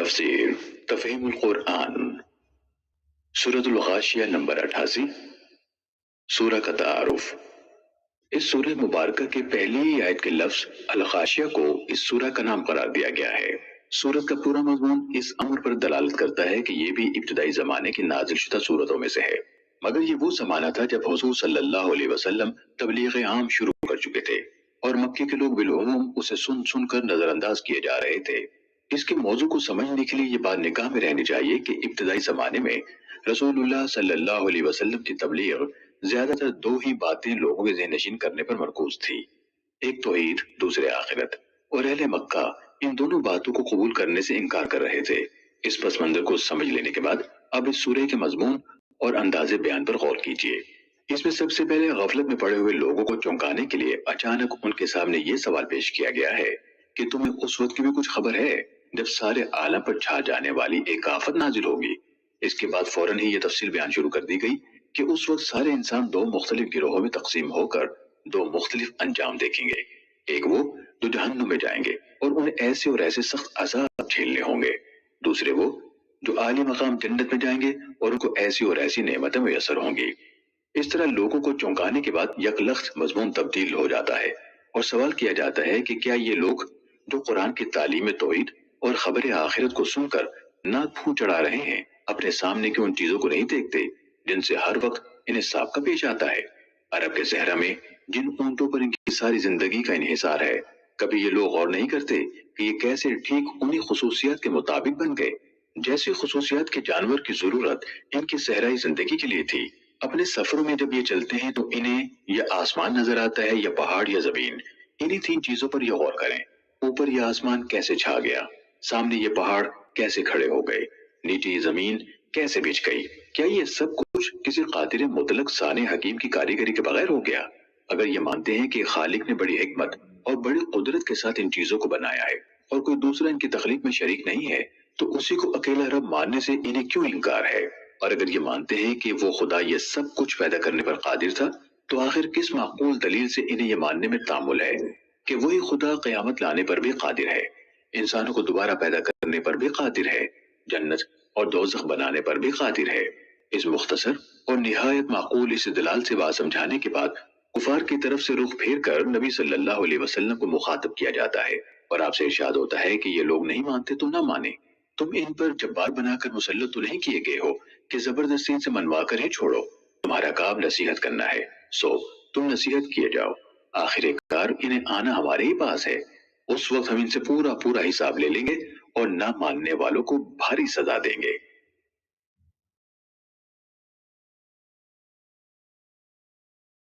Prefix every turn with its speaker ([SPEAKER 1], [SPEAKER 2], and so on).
[SPEAKER 1] تفسیر تفہیم القرآن سورۃ الغاشیہ نمبر 88 سورہ کا تعارف۔ اس سورہ مبارکہ کے پہلی ہی آیت کے لفظ الغاشیہ کو اس سورہ کا نام قرار دیا گیا ہے۔ سورت کا پورا مضمون اس امر پر دلالت کرتا ہے کہ یہ بھی ابتدائی زمانے کی نازل شدہ سورتوں میں سے ہے، مگر یہ وہ زمانہ تھا جب حضور صلی اللہ علیہ وسلم تبلیغ عام شروع کر چکے تھے اور مکے کے لوگ بالعموم اسے سن سن کر نظر انداز کیے جا رہے تھے۔ اس کے موضوع کو سمجھنے کے لیے یہ بات نگاہ میں رہنی چاہیے کہ ابتدائی زمانے میں رسول اللہ صلی اللہ علیہ وسلم کی تبلیغ زیادہ تر دو ہی باتیں لوگوں کے ذہن نشین کرنے پر مرکوز تھی، ایک توحید، دوسرے آخرت، اور اہل مکہ ان دونوں باتوں کو قبول کرنے سے انکار کر رہے تھے۔ اس پس منظر کو سمجھ لینے کے بعد اب اس سورہ کے مضمون اور انداز بیان پر غور کیجیے۔ اس میں سب سے پہلے غفلت میں پڑے ہوئے لوگوں کو چونکانے کے لیے اچانک ان کے سامنے یہ سوال پیش کیا گیا ہے کہ تمہیں اس وقت کی بھی کچھ خبر ہے جب سارے عالم پر چھا جانے والی ایک آفت نازل ہوگی۔ اس کے بعد فوراً ہی یہ تفصیل بیان شروع کر دی گئی کہ اس وقت سارے انسان دو مختلف گروہوں میں تقسیم ہو کر دو مختلف انجام دیکھیں گے، ایک وہ جو جہنم میں جائیں گے اور انہیں ایسے اور ایسے سخت عذاب جھیلنے ہوں گے، دوسرے وہ جو عالی مقام جنت میں جائیں گے اور ان کو ایسی اور ایسی نعمتیں میسر ہوں گی۔ اس طرح لوگوں کو چونکانے کے بعد یک مضمون تبدیل ہو جاتا ہے اور سوال کیا جاتا ہے کہ کیا یہ لوگ جو قرآن کی تعلیم توحید اور خبر آخرت کو سن کر ناک پھون چڑھا رہے ہیں اپنے سامنے کی ان چیزوں کو نہیں دیکھتے جن سے ہر وقت انہیں سابقہ پیش آتا ہے؟ عرب کے صحرا میں جن اونٹوں پر ان کی ساری زندگی کا انحصار ہے، کبھی یہ لوگ غور نہیں کرتے کہ یہ کیسے ٹھیک انہی خصوصیات کے مطابق بن گئے جیسی خصوصیات کے جانور کی ضرورت ان کی صحرائی زندگی کے لیے تھی۔ اپنے سفروں میں جب یہ چلتے ہیں تو انہیں یا آسمان نظر آتا ہے یا پہاڑ یا زمین، انہی تین چیزوں پر یہ غور کریں۔ اوپر یہ آسمان کیسے چھا گیا، سامنے یہ پہاڑ کیسے کھڑے ہو گئے، نیچے یہ زمین کیسے بچھ گئی؟ کیا یہ سب کچھ کسی قادر مطلق ثانی حکیم کی کاریگری کے بغیر ہو گیا؟ اگر یہ مانتے ہیں کہ خالق نے بڑی حکمت اور بڑی قدرت کے ساتھ ان چیزوں کو بنایا ہے اور کوئی دوسرا ان کی تخلیق میں شریک نہیں ہے، تو اسی کو اکیلا رب ماننے سے انہیں کیوں انکار ہے؟ اور اگر یہ مانتے ہیں کہ وہ خدا یہ سب کچھ پیدا کرنے پر قادر تھا، تو آخر کس معقول دلیل سے انہیں یہ ماننے میں تامل ہے کہ وہی خدا قیامت لانے پر بھی قادر ہے، انسانوں کو دوبارہ پیدا کرنے پر بھی قادر ہے، جنت اور دوزخ بنانے پر بھی قادر ہے؟ اس مختصر اور نہایت معقول استدلال سے بات سمجھانے کے بعد کفار کی طرف سے رخ پھیر کر نبی صلی اللہ علیہ وسلم کو مخاطب کیا جاتا ہے اور آپ سے ارشاد ہوتا ہے کہ یہ لوگ نہیں مانتے تو نہ مانے، تم ان پر جبار بنا کر مسلط تو نہیں کیے گئے ہو کہ زبردستی ان سے منوا کر ہی چھوڑو، تمہارا کام نصیحت کرنا ہے، سو تم نصیحت کیے جاؤ، آخر کار انہیں آنا ہمارے ہی پاس ہے، اس وقت ہم ان سے پورا حساب لے لیں گے اور نہ ماننے والوں کو بھاری سزا دیں گے۔